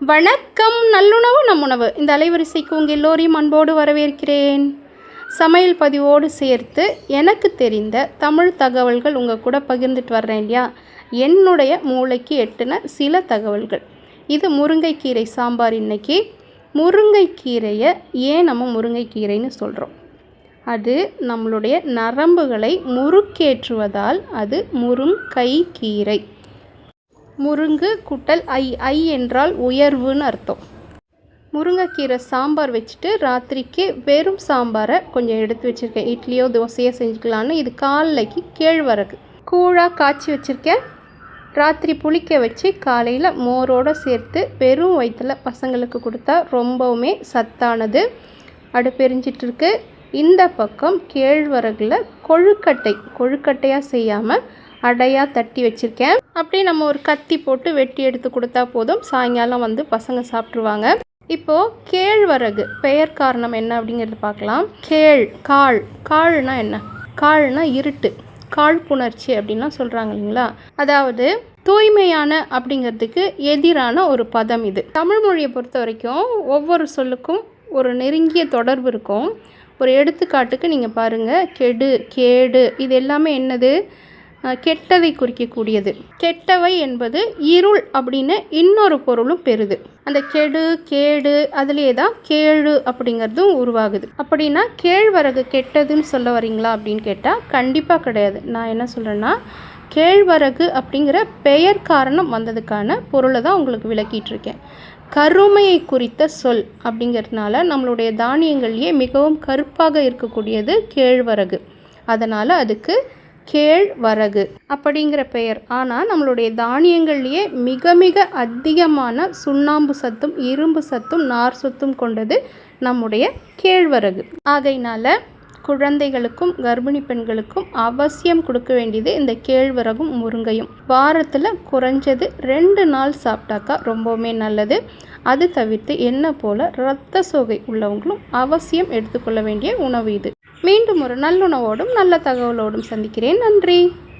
வணக்கம். நல்லுணவு நம்முணவு இந்த அலைவரிசைக்கு உங்கள் எல்லோரையும் அன்போடு வரவேற்கிறேன். சமையல் பதிவோடு சேர்த்து எனக்கு தெரிந்த தமிழ் தகவல்கள் உங்கள் கூட பகிர்ந்துட்டு வர்றேன் இல்லையா. என்னுடைய மூளைக்கு எட்டுன சில தகவல்கள். இது முருங்கைக்கீரை சாம்பார். இன்றைக்கி முருங்கைக்கீரையை ஏன் நம்ம முருங்கைக்கீரைன்னு சொல்கிறோம்? அது நம்மளுடைய நரம்புகளை முறுக்கேற்றுவதால் அது முருங்கைக்கீரை. முருங்கு கூட்டல் ஐ என்றால் உயர்வுன்னு அர்த்தம். முருங்கைக்கீரை சாம்பார் வச்சுட்டு ராத்திரிக்கு வெறும் சாம்பாரை கொஞ்சம் எடுத்து வச்சுருக்கேன். இட்லியோ தோசையோ செஞ்சுக்கலான்னு. இது காலைக்கு கேழ்வரகு கூழாக காய்ச்சி வச்சுருக்கேன். ராத்திரி புளிக்க வச்சு காலையில் மோரோடு சேர்த்து வெறும் வயிற்றில் பசங்களுக்கு கொடுத்தா ரொம்பவுமே சத்தானது. அடுப்பெரிஞ்சிட்ருக்கு. இந்த பக்கம் கேழ்வரகில் கொழுக்கட்டையாக செய்யாமல் அடையாக தட்டி வச்சுருக்கேன். அப்படியே நம்ம ஒரு கத்தி போட்டு வெட்டி எடுத்து கொடுத்தா போதும். சாயங்காலம் வந்து பசங்க சாப்பிட்ருவாங்க. இப்போது கேழ்வரகு பெயர் காரணம் என்ன அப்படிங்கிறது பார்க்கலாம். கால்னா என்ன? கால்னா இருட்டு, காழ்ப்புணர்ச்சி அப்படின்லாம் சொல்கிறாங்க இல்லைங்களா. அதாவது தூய்மையான அப்படிங்கிறதுக்கு எதிரான ஒரு பதம் இது. தமிழ் மொழியை பொறுத்த வரைக்கும் ஒவ்வொரு சொல்லுக்கும் ஒரு நெருங்கிய தொடர்பு இருக்கும். ஒரு எடுத்துக்காட்டுக்கு நீங்கள் பாருங்கள், கெடு, கேடு, இது எல்லாமே என்னது? கெட்டதை குறிக்கக்கூடியது. கெட்டவை என்பது இருள் அப்படின்னு இன்னொரு பொருளும் பெறுது. அந்த கெடு, கேடு, அதுலேயே தான் கேழு அப்படிங்கிறதும் உருவாகுது. அப்படின்னா கேழ்வரகு கெட்டதுன்னு சொல்ல வரீங்களா அப்படின்னு கேட்டால் கண்டிப்பாக கிடையாது. நான் என்ன சொல்கிறேன்னா, கேழ்வரகு அப்படிங்கிற பெயர் காரணம் வந்ததுக்கான பொருளை தான் உங்களுக்கு விளக்கிட்டு இருக்கேன். கருமையை குறித்த சொல் அப்படிங்கிறதுனால நம்மளுடைய தானியங்கள்லேயே மிகவும் கருப்பாக இருக்கக்கூடியது கேழ்வரகு. அதனால் அதுக்கு கேழ்வரகு அப்படிங்கிற பெயர். ஆனால் நம்மளுடைய தானியங்கள்லேயே மிக மிக அதிகமான சுண்ணாம்பு சத்தும் இரும்பு சத்தும் நார் சத்தும் கொண்டது நம்முடைய கேழ்வரகு. ஆகையினால குழந்தைகளுக்கும் கர்ப்பிணி பெண்களுக்கும் அவசியம் கொடுக்க வேண்டியது இந்த கேழ்வரகும் முருங்கையும். வாரத்தில் குறைஞ்சது 2 நாள் சாப்பிட்டாக்கா ரொம்பவுமே நல்லது. அது தவிர்த்து என்ன போல் இரத்த சோகை உள்ளவங்களும் அவசியம் எடுத்துக்கொள்ள வேண்டிய உணவு இது. மீண்டும் ஒரு நல்லுணவோடும் நல்ல தகவலோடும் சந்திக்கிறேன். நன்றி.